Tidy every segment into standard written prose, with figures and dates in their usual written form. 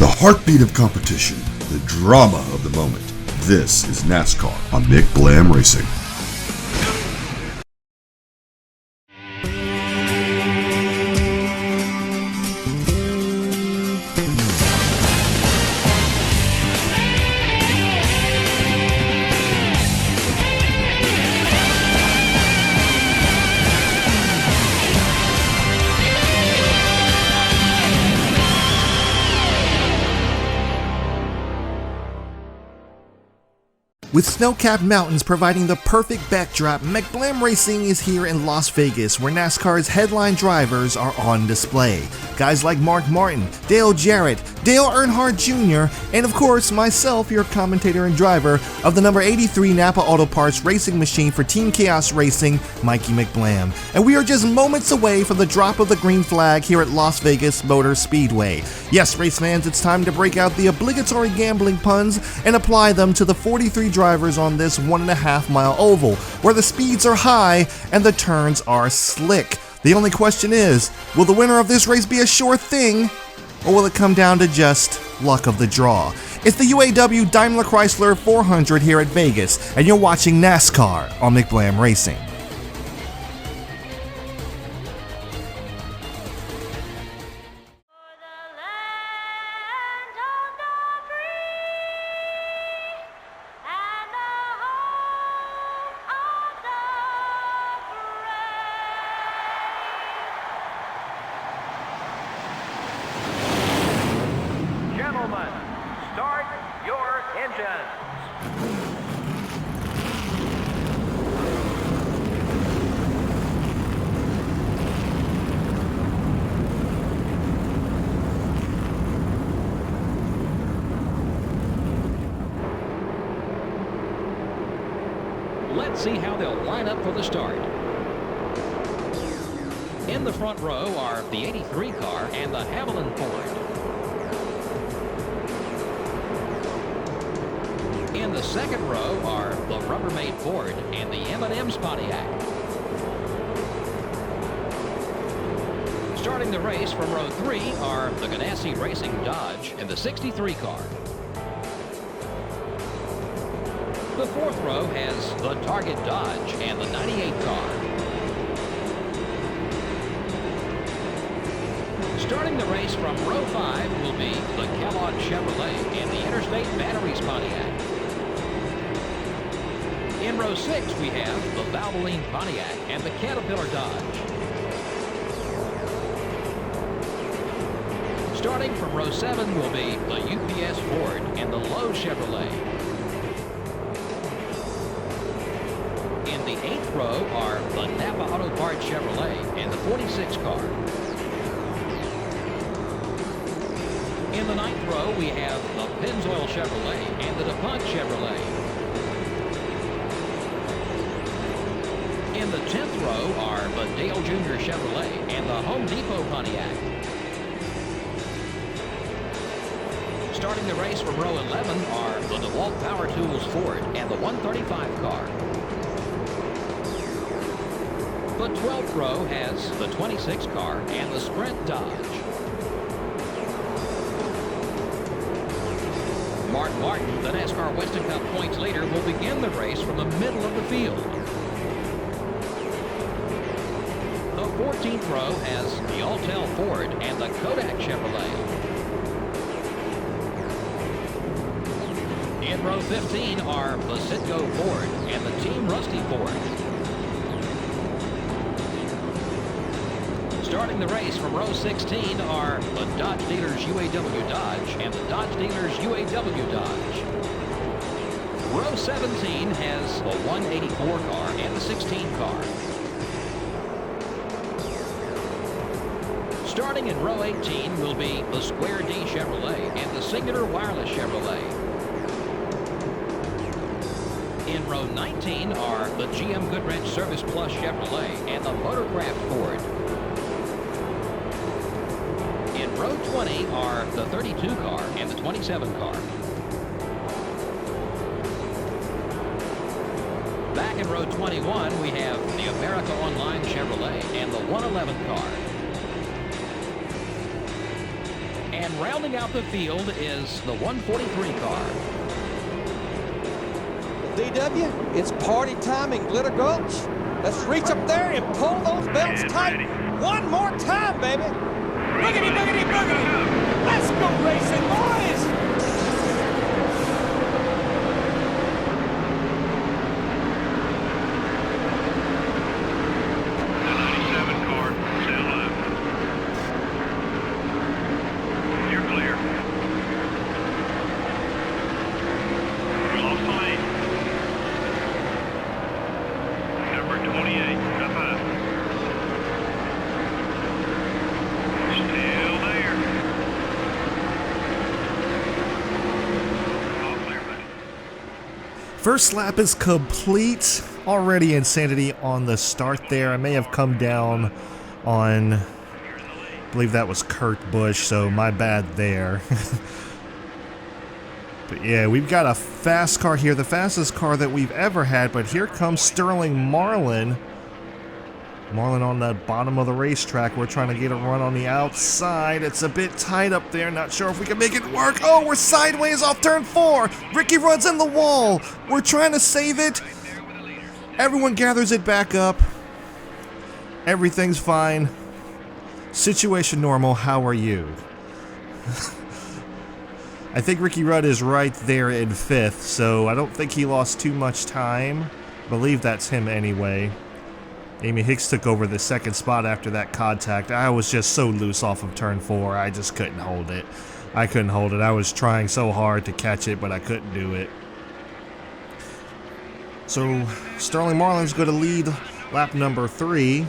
The heartbeat of competition, the drama of the moment. This is NASCAR on Mick Blam Racing. With snow-capped mountains providing the perfect backdrop, Mick Blam Racing is here in Las Vegas, where NASCAR's headline drivers are on display. Guys like Mark Martin, Dale Jarrett, Dale Earnhardt Jr., and of course myself, your commentator and driver of the number 83 Napa Auto Parts racing machine for Team KAOS Racing, Mikey McBlam. And we are just moments away from the drop of the green flag here at Las Vegas Motor Speedway. Yes, race fans, it's time to break out the obligatory gambling puns and apply them to the 43 drivers on this 1.5 mile oval, where the speeds are high and the turns are slick. The only question is, will the winner of this race be a sure thing, or will it come down to just luck of the draw? It's the UAW Diamler-Chrysler 400 here at Vegas, and you're watching NASCAR on Mick Blam Racing. Start your engines. Let's see how they'll line up for the start. In the front row are the 83 car and the Haviland Ford. In the second row are the Rubbermaid Ford and the M&M's Pontiac. Starting the race from row 3 are the Ganassi Racing Dodge and the 63 car. The fourth row has the Target Dodge and the 98 car. Starting the race from row 5 will be the Kellogg Chevrolet and the Interstate Batteries Pontiac. In row 6, we have the Valvoline Pontiac and the Caterpillar Dodge. Starting from row 7 will be the UPS Ford and the Lowe Chevrolet. In the 8th row are the Napa Auto Parts Chevrolet and the 46 car. In the 9th row, we have the Pennzoil Chevrolet and the DuPont Chevrolet. In the 10th row are the Dale Jr. Chevrolet and the Home Depot Pontiac. Starting the race from row 11 are the DeWalt Power Tools Ford and the 135 car. The 12th row has the 26 car and the Sprint Dodge. Mark Martin, the NASCAR Winston Cup points leader, will begin the race from the middle of the field. The 14th row has the Alltel Ford and the Kodak Chevrolet. In row 15 are the Citgo Ford and the Team Rusty Ford. Starting the race from row 16 are the Dodge Dealers UAW Dodge and the Dodge Dealers UAW Dodge. Row 17 has the 184 car and the 16 car. Starting in row 18 will be the Square D Chevrolet and the Singular Wireless Chevrolet. In row 19 are the GM Goodwrench Service Plus Chevrolet and the Motorcraft Ford. In row 20 are the 32 car and the 27 car. Back in row 21, we have the America Online Chevrolet and the 111 car. And And rounding out the field is the 143 car. DW, it's party time in Glitter Gulch. Let's reach up there and pull those belts tight. One more time, baby. Boogity, boogity, boogity. Let's go racing, boys. First lap is complete. Already insanity on the start there. I may have come down on, I believe that was Kurt Busch, so my bad there. But yeah, we've got a fast car here, the fastest car that we've ever had, but here comes Sterling Marlin. Marlin on the bottom of the racetrack. We're trying to get a run on the outside. It's a bit tight up there. Not sure if we can make it work. Oh, we're sideways off turn 4. Ricky runs in the wall. We're trying to save it. Everyone gathers it back up. Everything's fine. Situation normal. How are you? I think Ricky Rudd is right there in 5th, so I don't think he lost too much time. I believe that's him anyway. Amy Hicks took over the 2nd spot after that contact. I was just so loose off of turn 4, I just couldn't hold it. I couldn't hold it. I was trying so hard to catch it, but I couldn't do it. So Sterling Marlin's going to lead lap number 3.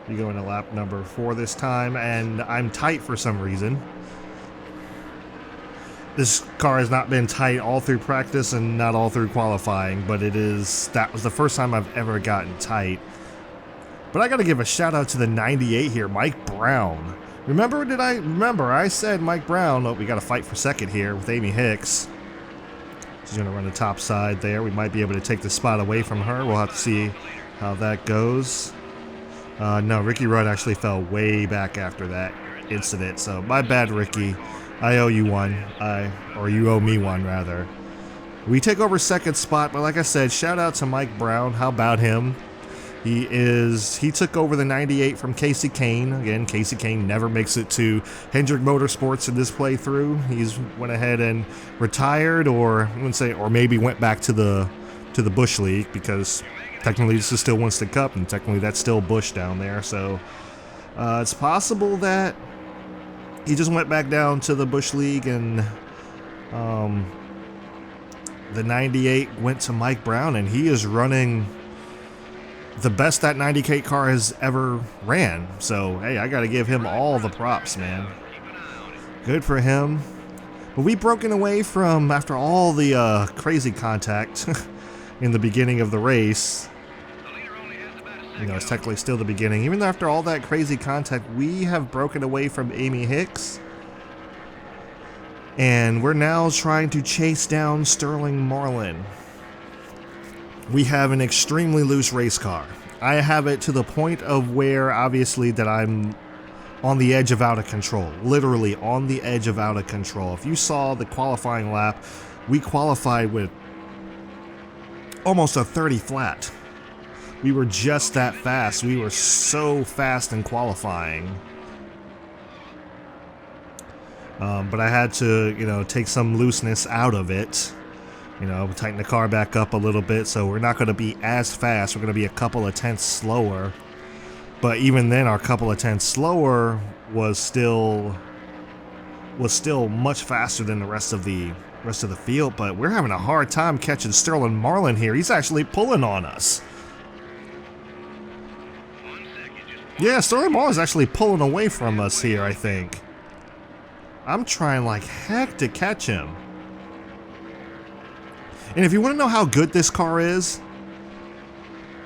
We go into lap number 4 this time, and I'm tight for some reason. This car has not been tight all through practice and not all through qualifying, but that was the first time I've ever gotten tight. But I gotta give a shout out to the 98 here, Mike Brown. Remember I said Mike Brown. Oh, we got to fight for 2nd here with Amy Hicks. She's gonna run the top side there. We might be able to take the spot away from her. We'll have to see how that goes. No, Ricky Rudd actually fell way back after that incident, so my bad, Ricky. I owe you one, or you owe me one, rather. We take over 2nd spot, but like I said, shout out to Mike Brown. How about him? He took over the 98 from Casey Kane. Again, Casey Kane never makes it to Hendrick Motorsports in this playthrough. He's went ahead and retired, or I wouldn't say, or maybe went back to the Busch League, because technically this is still Winston Cup, and technically that's still Busch down there. So it's possible that he just went back down to the Busch League, and the 98 went to Mike Brown, and he is running the best that 90K car has ever ran. So, hey, I got to give him all the props, man. Good for him. But we've broken away from, after all the crazy contact in the beginning of the race. You know, it's technically still the beginning. Even after all that crazy contact, we have broken away from Amy Hicks. And we're now trying to chase down Sterling Marlin. We have an extremely loose race car. I have it to the point of where, obviously, that I'm on the edge of out of control. Literally on the edge of out of control. If you saw the qualifying lap, we qualified with almost a 30 flat. We were just that fast. We were so fast in qualifying. But I had to, you know, take some looseness out of it. You know, tighten the car back up a little bit, so we're not going to be as fast. We're going to be a couple of tenths slower. But even then, our couple of tenths slower was still much faster than the rest of the field. But we're having a hard time catching Sterling Marlin here. He's actually pulling on us. Yeah, Sterling Marlin's actually pulling away from us here, I think. I'm trying like heck to catch him. And if you want to know how good this car is,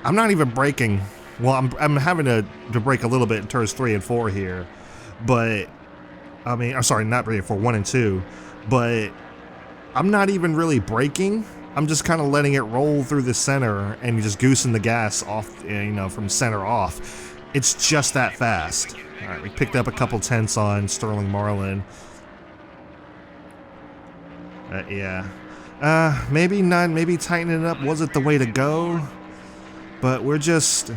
I'm not even braking. Well, I'm having to brake a little bit in turns 3 and 4 here. But, I mean, I'm sorry, not 3 and 4, 1 and 2. But I'm not even really braking. I'm just kind of letting it roll through the center and just goosing the gas off, you know, from center off. It's just that fast. Alright, we picked up a couple tenths on Sterling Marlin. Yeah. Maybe not, maybe tightening it up wasn't the way to go. But we're just...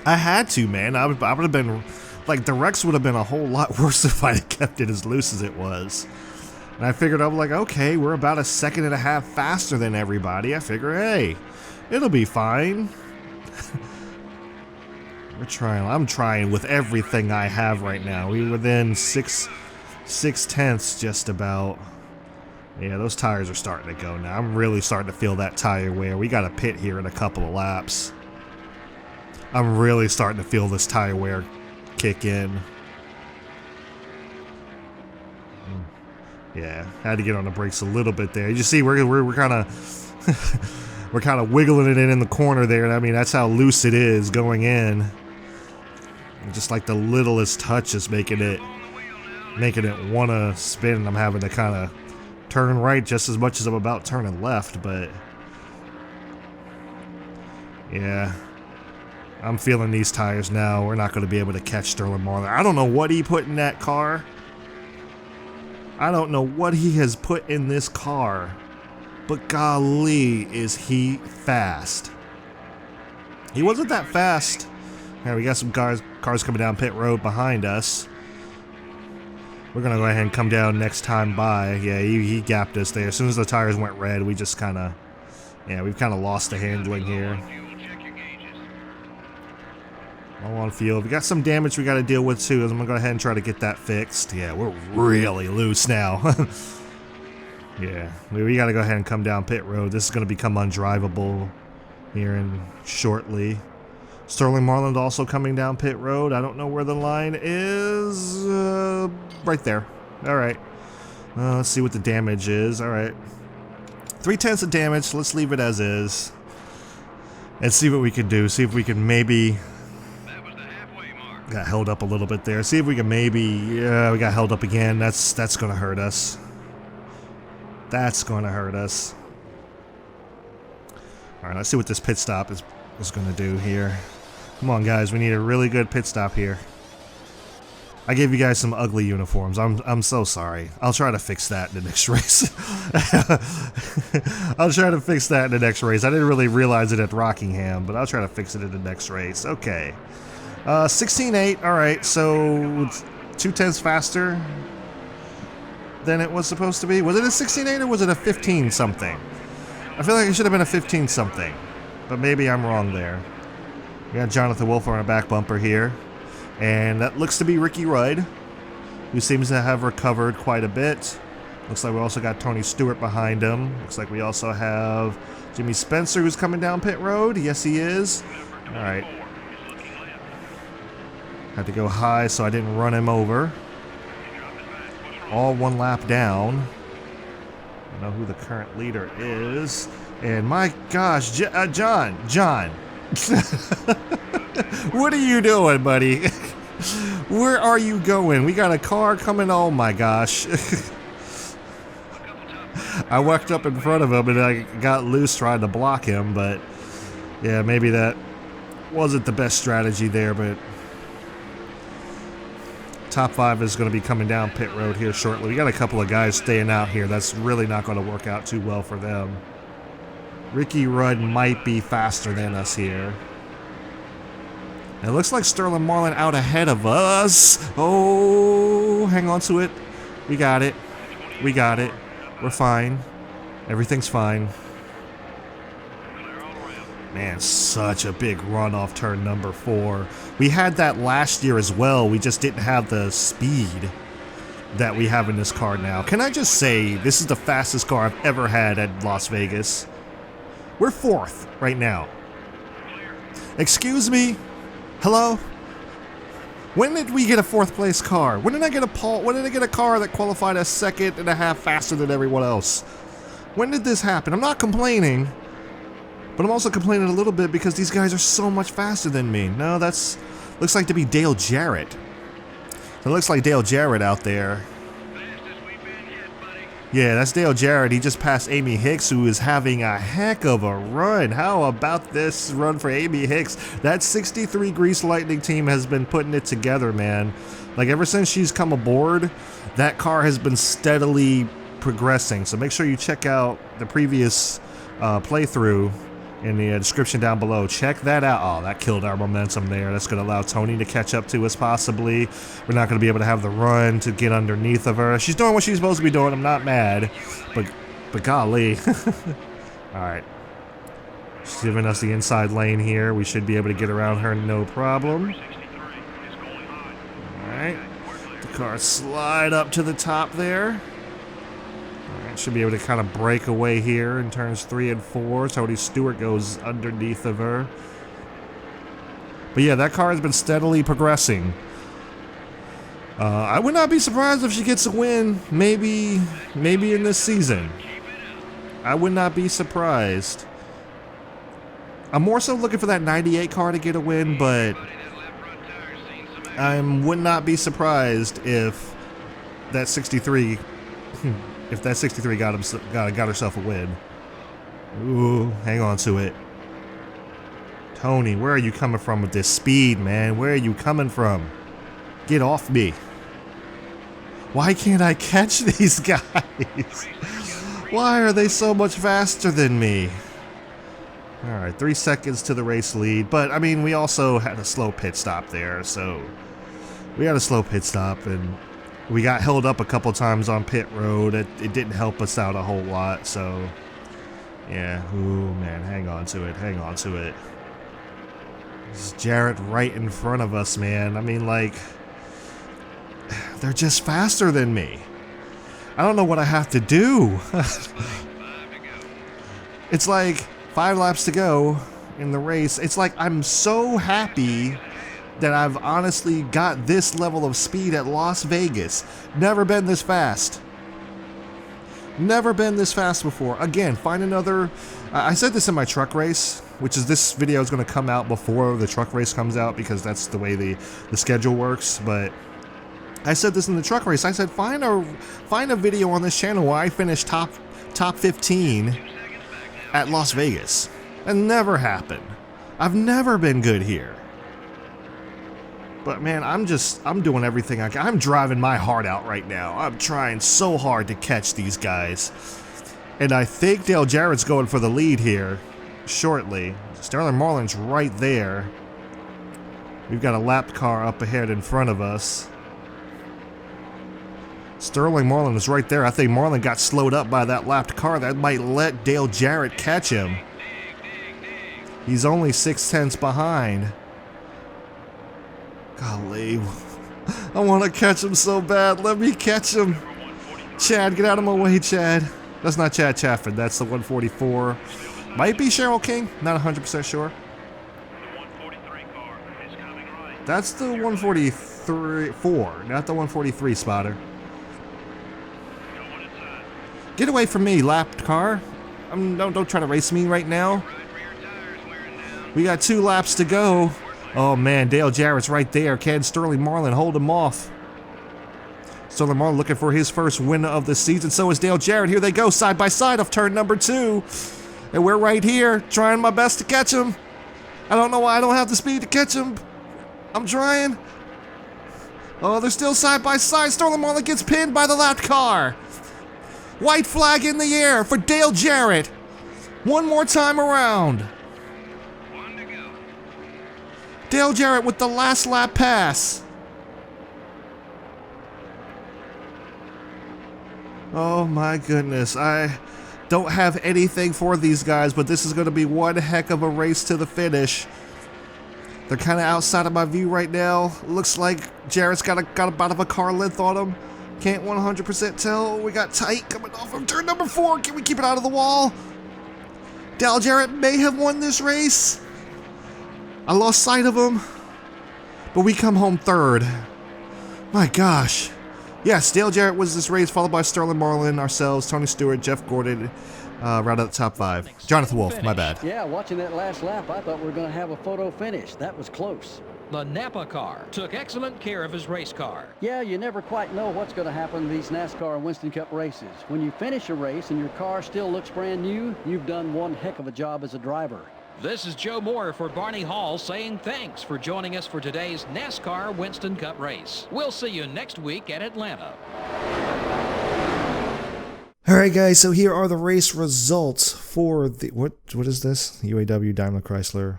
I had to, man. I would have been... Like, the Rex would have been a whole lot worse if I had kept it as loose as it was. And I figured, I'm like, okay, we're about a second and a half faster than everybody. I figure, hey, it'll be fine. We're trying. I'm trying with everything I have right now. We're within six tenths just about. Yeah, those tires are starting to go now. I'm really starting to feel that tire wear. We got a pit here in a couple of laps. I'm really starting to feel this tire wear kick in. Yeah, had to get on the brakes a little bit there. You see, we're kind of we're kind of wiggling it in the corner there. I mean, that's how loose it is going in. Just like the littlest touch is making it want to spin, and I'm having to kind of turn right just as much as I'm about turning left. But yeah, I'm feeling these tires now. We're not going to be able to catch Sterling Marlin. I don't know what he put in that car. I don't know what he has put in this car, but golly, is he fast. He wasn't that fast. Yeah, we got some cars coming down pit road behind us. We're going to go ahead and come down next time by. Yeah, he gapped us there. As soon as the tires went red, we just kind of, yeah, we've kind of lost the handling here. All on field. We got some damage we got to deal with too. I'm going to go ahead and try to get that fixed. Yeah, we're really loose now. Yeah, we got to go ahead and come down pit road. This is going to become undrivable here in shortly. Sterling Marlin also coming down pit road. I don't know where the line is. Right there. All right. Let's see what the damage is. All right. 3/10 of damage. Let's leave it as is. And see what we can do. See if we can maybe... Got held up a little bit there. See if we can maybe... Yeah, we got held up again. That's going to hurt us. That's going to hurt us. All right, let's see what this pit stop is going to do here. Come on, guys. We need a really good pit stop here. I gave you guys some ugly uniforms. I'm so sorry. I'll try to fix that in the next race. I'll try to fix that in the next race. I didn't really realize it at Rockingham, but I'll try to fix it in the next race. Okay. 16.8. All right, so 2/10 faster than it was supposed to be. Was it a 16.8 or was it a 15 something? I feel like it should have been a 15 something, but maybe I'm wrong there. We got Jonathan Wolf on our back bumper here, and that looks to be Ricky Rudd, who seems to have recovered quite a bit. Looks like we also got Tony Stewart behind him. Looks like we also have Jimmy Spencer, who's coming down pit road. Yes, he is. All right. Had to go high so I didn't run him over. All one lap down. I know who the current leader is. And my gosh, John. What are you doing, buddy? Where are you going? We got a car coming. Oh my gosh. I walked up in front of him and I got loose trying to block him, but yeah, maybe that wasn't the best strategy there, but top 5 is going to be coming down pit road here shortly. We got a couple of guys staying out here. That's really not going to work out too well for them. Ricky Rudd might be faster than us here. And it looks like Sterling Marlin out ahead of us. Oh, hang on to it. We got it. We got it. We're fine. Everything's fine. Man, such a big run off turn number 4. We had that last year as well. We just didn't have the speed that we have in this car now. Can I just say, this is the fastest car I've ever had at Las Vegas. We're 4th right now. Excuse me? Hello? When did we get a 4th place car? When did I get a car that qualified a second and a half faster than everyone else? When did this happen? I'm not complaining. But I'm also complaining a little bit because these guys are so much faster than me. No, that's... looks like to be Dale Jarrett. It looks like Dale Jarrett out there. Yeah, that's Dale Jarrett. He just passed Amy Hicks, who is having a heck of a run. How about this run for Amy Hicks? That 63 Grease Lightning team has been putting it together, man. Like, ever since she's come aboard, that car has been steadily progressing. So make sure you check out the previous playthrough in the description down below. Check that out. Oh, that killed our momentum there. That's going to allow Tony to catch up to us possibly. We're not going to be able to have the run to get underneath of her. She's doing what she's supposed to be doing. I'm not mad. But golly. Alright. She's giving us the inside lane here. We should be able to get around her no problem. Alright. The car slide up to the top there. Should be able to kind of break away here in turns 3 and 4. Tony Stewart goes underneath of her. But yeah, that car has been steadily progressing. I would not be surprised if she gets a win, maybe in this season. I would not be surprised. I'm more so looking for that 98 car to get a win, but I would not be surprised if that 63... If that 63 got herself a win. Ooh, hang on to it. Tony, where are you coming from with this speed, man? Where are you coming from? Get off me. Why can't I catch these guys? Why are they so much faster than me? Alright, 3 seconds to the race lead. But, I mean, we also had a slow pit stop there, so... We had a slow pit stop, and... We got held up a couple times on pit road. It didn't help us out a whole lot, so... Yeah, ooh, man, hang on to it, hang on to it. This is Jarrett right in front of us, man. I mean, like... They're just faster than me. I don't know what I have to do. It's like 5 laps to go in the race. It's like I'm so happy that I've honestly got this level of speed at Las Vegas. Never been this fast. Never been this fast before. Again, find another... I said this in my truck race, which is this video is going to come out before the truck race comes out because that's the way the schedule works, but I said this in the truck race. I said find a video on this channel where I finish top 15 at Las Vegas. That never happened. I've never been good here. But man, I'm doing everything I can. I'm driving my heart out right now. I'm trying so hard to catch these guys. And I think Dale Jarrett's going for the lead here shortly. Sterling Marlin's right there. We've got a lapped car up ahead in front of us. Sterling Marlin is right there. I think Marlin got slowed up by that lapped car. That might let Dale Jarrett catch him. He's only 6/10 behind. Golly, I want to catch him so bad. Let me catch him. Chad, get out of my way, Chad. That's not Chad Chaffin. That's the 144. Might be Cheryl King. Not 100% sure. That's the 144, not the 143 spotter. Get away from me, lapped car. Don't try to race me right now. We got 2 laps to go. Oh man, Dale Jarrett's right there. Can Sterling Marlin hold him off? Sterling Marlin looking for his first win of the season. So is Dale Jarrett. Here they go, side by side off turn number 2. And we're right here, trying my best to catch him. I don't know why I don't have the speed to catch him. I'm trying. Oh, they're still side by side. Sterling Marlin gets pinned by the lapped car. White flag in the air for Dale Jarrett. One more time around. Dale Jarrett with the last lap pass. Oh my goodness. I don't have anything for these guys, but this is going to be one heck of a race to the finish. They're kind of outside of my view right now. Looks like Jarrett's got about of a car length on him. Can't 100% tell. We got tight coming off of turn number 4. Can we keep it out of the wall? Dale Jarrett may have won this race. I lost sight of him, but we come home third. My gosh. Yes, Dale Jarrett was this race, followed by Sterling Marlin, ourselves, Tony Stewart, Jeff Gordon, round out the top 5. Jonathan Wolf, my bad. Yeah, watching that last lap, I thought we were going to have a photo finish. That was close. The Napa car took excellent care of his race car. Yeah, you never quite know what's going to happen in these NASCAR and Winston Cup races. When you finish a race and your car still looks brand new, you've done one heck of a job as a driver. This is Joe Moore for Barney Hall saying thanks for joining us for today's NASCAR Winston Cup race. We'll see you next week at Atlanta. Alright guys, so here are the race results for the, what is this? UAW Daimler-Chrysler.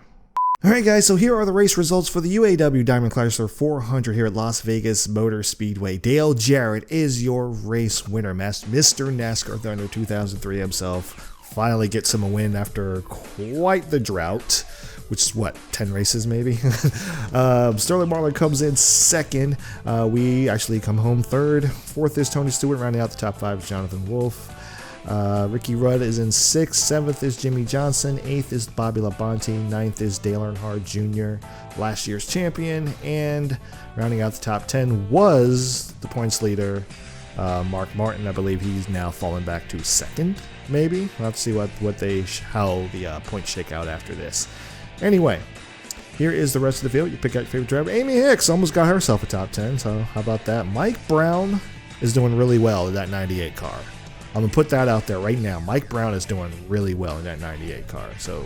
Alright guys, so here are the race results for the UAW Diamler-Chrysler 400 here at Las Vegas Motor Speedway. Dale Jarrett is your race winner. Mr. NASCAR Thunder 2003 himself. Finally gets him a win after quite the drought, which is what, 10 races maybe? Sterling Marlin comes in second. We actually come home third. Fourth is Tony Stewart, rounding out the top 5 is Jonathan Wolf. Ricky Rudd is in 6th, 7th is Jimmy Johnson, 8th is Bobby Labonte, 9th is Dale Earnhardt Jr., last year's champion, and rounding out the top 10 was the points leader, Mark Martin. I believe he's now fallen back to 2nd, maybe. We'll have to see how the points shake out after this. Anyway, here is the rest of the field. You pick out your favorite driver. Amy Hicks almost got herself a top 10, so how about that? Mike Brown is doing really well in that 98 car. I'm going to put that out there right now. Mike Brown is doing really well in that 98 car. So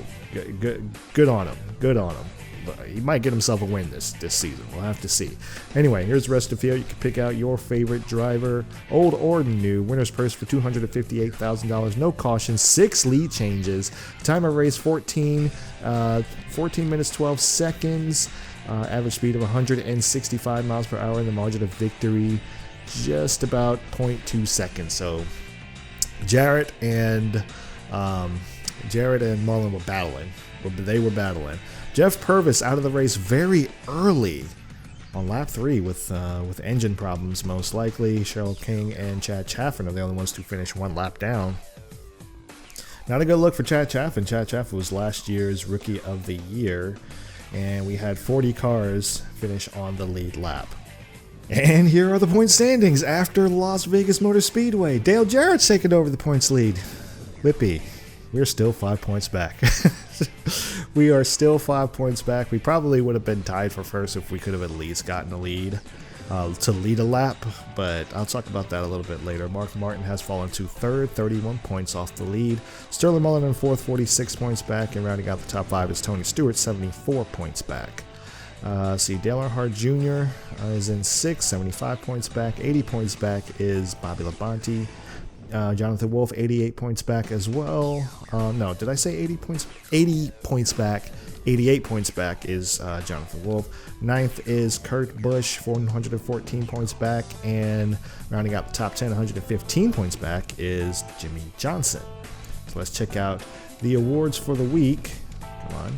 good on him. Good on him. But he might get himself a win this season. We'll have to see. Anyway, here's the rest of the field. You can pick out your favorite driver, old or new. Winner's purse for $258,000. No caution. 6 lead changes. Time of race 14 minutes 12 seconds. Average speed of 165 miles per hour. And the margin of victory just about 0.2 seconds. So Jarrett and Marlin were battling. They were battling. Jeff Purvis out of the race very early on lap 3 with engine problems, most likely. Cheryl King and Chad Chaffin are the only ones to finish 1 lap down. Not a good look for Chad Chaffin. Chad Chaffin was last year's Rookie of the Year, and we had 40 cars finish on the lead lap. And here are the point standings after Las Vegas Motor Speedway. Dale Jarrett's taking over the points lead. Whippy, we're still 5 points back. We are still 5 points back. We probably would have been tied for first if we could have at least gotten a lead to lead a lap, but I'll talk about that a little bit later. Mark Martin has fallen to 3rd, 31 points off the lead. Sterling Mullen in 4th, 46 points back, and rounding out the top 5 is Tony Stewart, 74 points back. See, Dale Earnhardt Jr. Is in 6th, 75 points back. 80 points back is Bobby Labonte. Jonathan Wolf, 88 points back as well. No, did I say 80 points? 80 points back. 88 points back is Jonathan Wolf. 9th is Kurt Busch, 414 points back. And rounding out the top 10, 115 points back is Jimmy Johnson. So let's check out the awards for the week. Come on.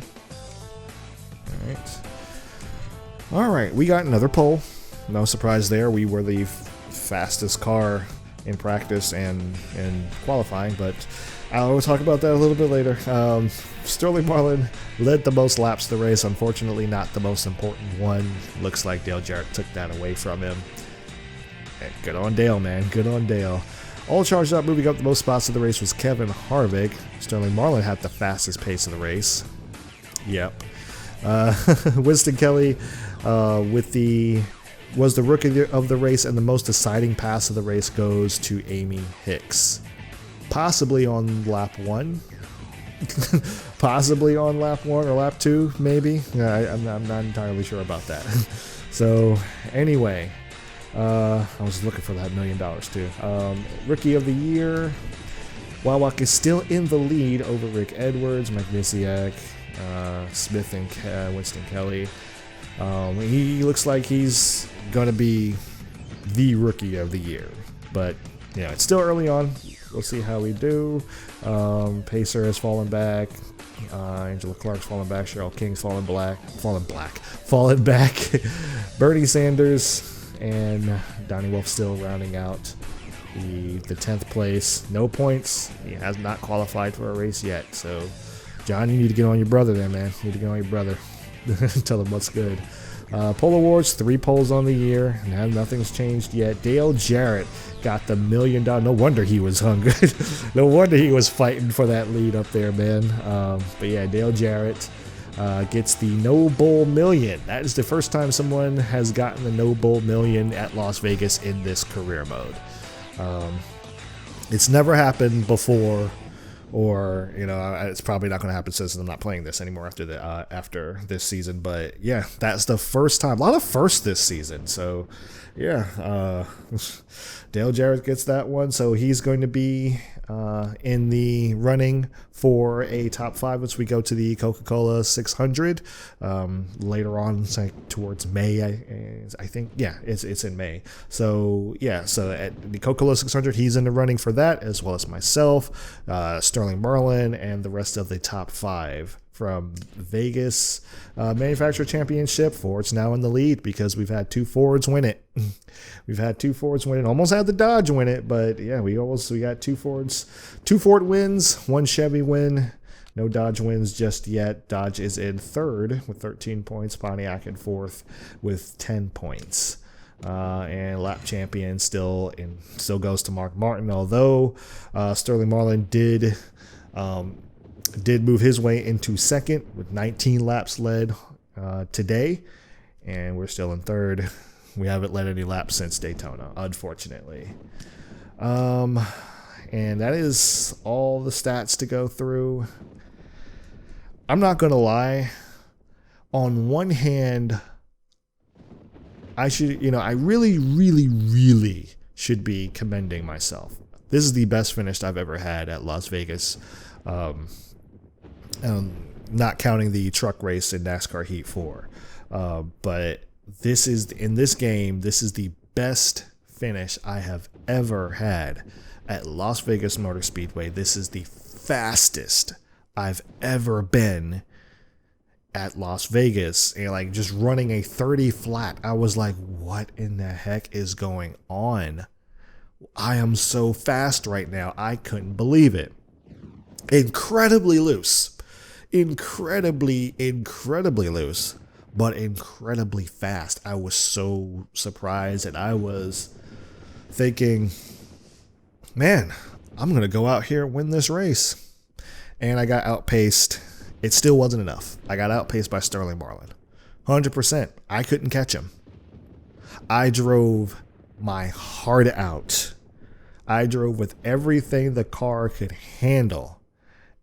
All right, we got another pole. No surprise there. We were the fastest car in practice and qualifying, but I'll talk about that a little bit later. Sterling Marlin led the most laps of the race. Unfortunately, not the most important one. Looks like Dale Jarrett took that away from him. Hey, good on Dale, man. Good on Dale. All charged up, moving up the most spots of the race was Kevin Harvick. Sterling Marlin had the fastest pace of the race. Yep. Winston Kelly was the rookie of the race, and the most deciding pass of the race goes to Amy Hicks. Possibly on lap 1. Possibly on lap 1 or lap 2, maybe. I'm not entirely sure about that. So, anyway, I was looking for that $1 million too. Rookie of the Year, Wawak is still in the lead over Rick Edwards, Mike Misiak, Smith, and Winston Kelly. He looks like he's going to be the Rookie of the Year. But, yeah, it's still early on. We'll see how we do. Pacer has fallen back. Angela Clark's fallen back. Cheryl King's fallen back. Bernie Sanders and Donnie Wolf still rounding out the 10th place. No points. He has not qualified for a race yet. So, John, you need to get on your brother there, man. You need to get on your brother. Tell him what's good. Pole awards, 3 poles on the year. Now nothing's changed yet. Dale Jarrett got the $1 million. No wonder he was hungry. No wonder he was fighting for that lead up there, man. But yeah, Dale Jarrett gets the No Bull Million. That is the first time someone has gotten the No Bull Million at Las Vegas in this career mode. It's never happened before, or it's probably not going to happen since I'm not playing this anymore after this season. But yeah, that's the first time. A lot of firsts this season. So yeah, Dale Jarrett gets that one. So he's going to be in the running for a top 5 once we go to the Coca-Cola 600 later on, towards May. I think, yeah, it's in May. So yeah, so at the Coca-Cola 600, he's in the running for that, as well as myself, Sterling Marlin, and the rest of the top 5 from Vegas Manufacturer Championship. Ford's now in the lead because we've had 2 Fords win it. We've had 2 Fords win it. Almost had the Dodge win it, but yeah, we got 2 Fords, 2 Ford wins, 1 Chevy win. No Dodge wins just yet. Dodge is in 3rd with 13 points. Pontiac in 4th with 10 points. And lap champion still goes to Mark Martin, although Sterling Marlin did move his way into 2nd with 19 laps led today, and we're still in 3rd. We haven't led any laps since Daytona, unfortunately. And that is all the stats to go through. I'm not going to lie. On one hand, I should, I really, really, really should be commending myself. This is the best finish I've ever had at Las Vegas. Not counting the truck race in NASCAR Heat 4. But this is the best finish I have ever had at Las Vegas Motor Speedway. This is the fastest I've ever been at Las Vegas, and just running a 30 flat. I was like, what in the heck is going on? I am so fast right now. I couldn't believe it. Incredibly loose. Incredibly loose, but incredibly fast. I was so surprised, and I was thinking, man, I'm going to go out here and win this race. And I got outpaced. It still wasn't enough. I got outpaced by Sterling Marlin. 100%. I couldn't catch him. I drove my heart out. I drove with everything the car could handle,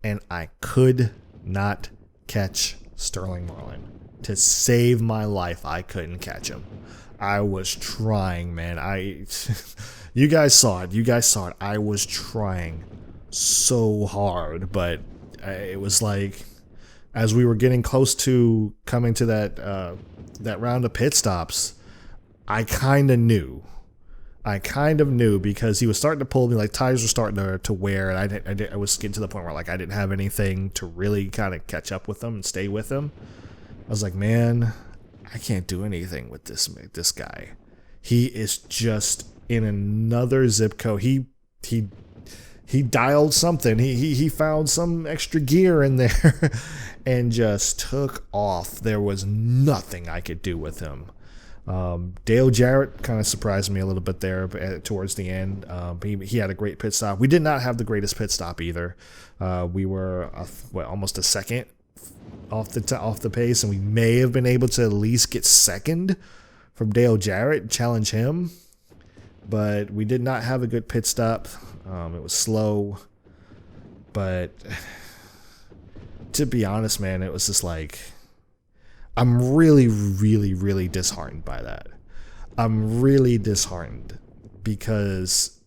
and I could not catch Sterling Marlin. To save my life, I couldn't catch him. I was trying, man. You guys saw it. I was trying so hard, but it was like, as we were getting close to coming to that round of pit stops, I kind of knew because he was starting to pull me, tires were starting to wear, and I was getting to the point where I didn't have anything to really kind of catch up with him and stay with him. I was like, man, I can't do anything with this guy. He is just in another zip code. He dialed something. He found some extra gear in there and just took off. There was nothing I could do with him. Dale Jarrett kind of surprised me a little bit there towards the end. He had a great pit stop. We did not have the greatest pit stop either. We were almost a second off the pace, and we may have been able to at least get second from Dale Jarrett and challenge him. But we did not have a good pit stop. It was slow, but to be honest, man, it was just I'm really, really, really disheartened by that. I'm really disheartened because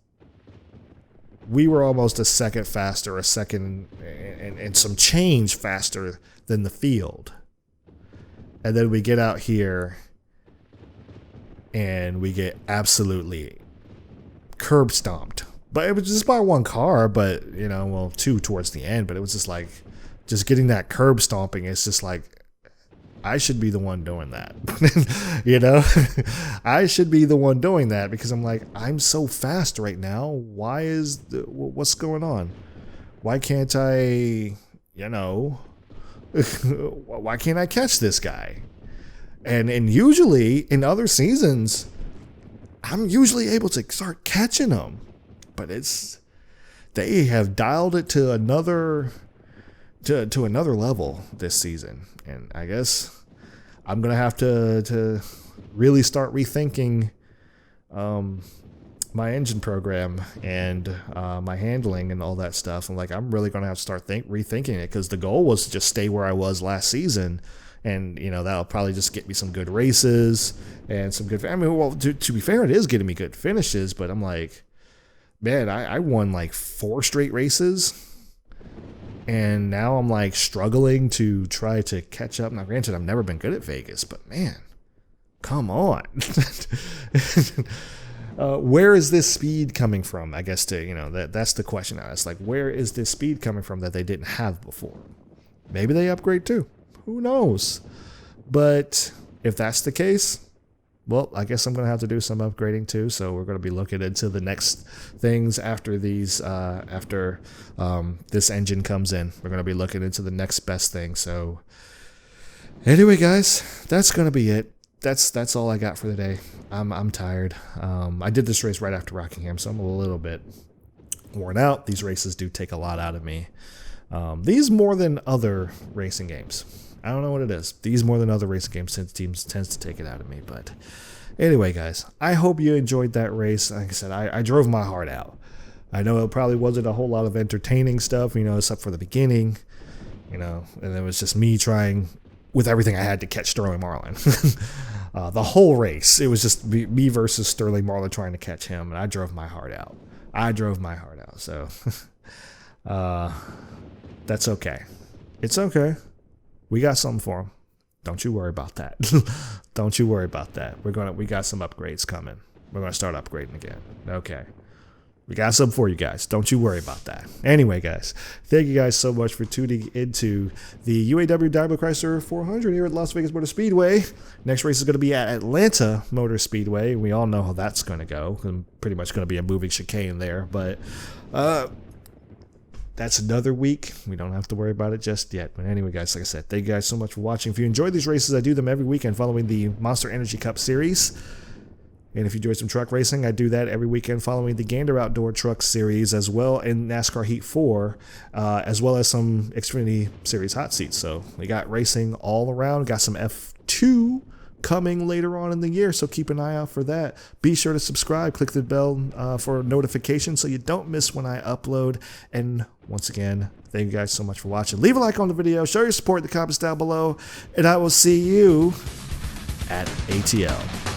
we were almost a second faster, and some change faster than the field. And then we get out here and we get absolutely curb stomped. But it was just by one car, but, 2 towards the end. But it was just getting that curb stomping. It's just I should be the one doing that. I should be the one doing that because I'm so fast right now. What's going on? Why can't I, why can't I catch this guy? And usually in other seasons, I'm usually able to start catching them. But they have dialed it to another level this season. And I guess I'm gonna have to really start rethinking my engine program and my handling and all that stuff. And I'm really gonna have to start rethinking it, because the goal was to just stay where I was last season, and that'll probably just get me some good races and some good. I mean, well, to be fair, it is getting me good finishes, but I'm like, man, I won 4 straight races. And now I'm struggling to try to catch up. Now, granted, I've never been good at Vegas, but man, come on. Where is this speed coming from? I guess that's the question I ask. Where is this speed coming from that they didn't have before? Maybe they upgrade too. Who knows? But if that's the case, well, I guess I'm going to have to do some upgrading too. So we're going to be looking into the next things after these, this engine comes in. We're going to be looking into the next best thing. So anyway, guys, that's going to be it. That's all I got for the day. I'm tired. I did this race right after Rockingham, so I'm a little bit worn out. These races do take a lot out of me. These more than other racing games. I don't know what it is. These more than other racing games tends to take it out of me. But anyway, guys, I hope you enjoyed that race. Like I said, I drove my heart out. I know it probably wasn't a whole lot of entertaining stuff, except for the beginning, and it was just me trying with everything I had to catch Sterling Marlin. The whole race, it was just me versus Sterling Marlin trying to catch him, and I drove my heart out. So that's okay. It's okay. We got something for him. Don't you worry about that. Don't you worry about that. We got some upgrades coming. We're gonna start upgrading again. Okay. We got something for you guys. Don't you worry about that. Anyway, guys, thank you guys so much for tuning into the UAW Diamler-Chrysler 400 here at Las Vegas Motor Speedway. Next race is going to be at Atlanta Motor Speedway. We all know how that's going to go. I'm pretty much going to be a moving chicane there, but that's another week. We don't have to worry about it just yet. But anyway, guys, like I said, thank you guys so much for watching. If you enjoyed these races, I do them every weekend following the Monster Energy Cup Series. And if you enjoy some truck racing, I do that every weekend following the Gander Outdoor Truck Series, as well in NASCAR Heat 4, as well as some Xfinity Series hot seats. So we got racing all around. Got some F2 coming later on in the year, so keep an eye out for that. Be sure to subscribe. Click the bell for notifications so you don't miss when I upload. And once again, thank you guys so much for watching. Leave a like on the video. Show your support in the comments down below. And I will see you at ATL.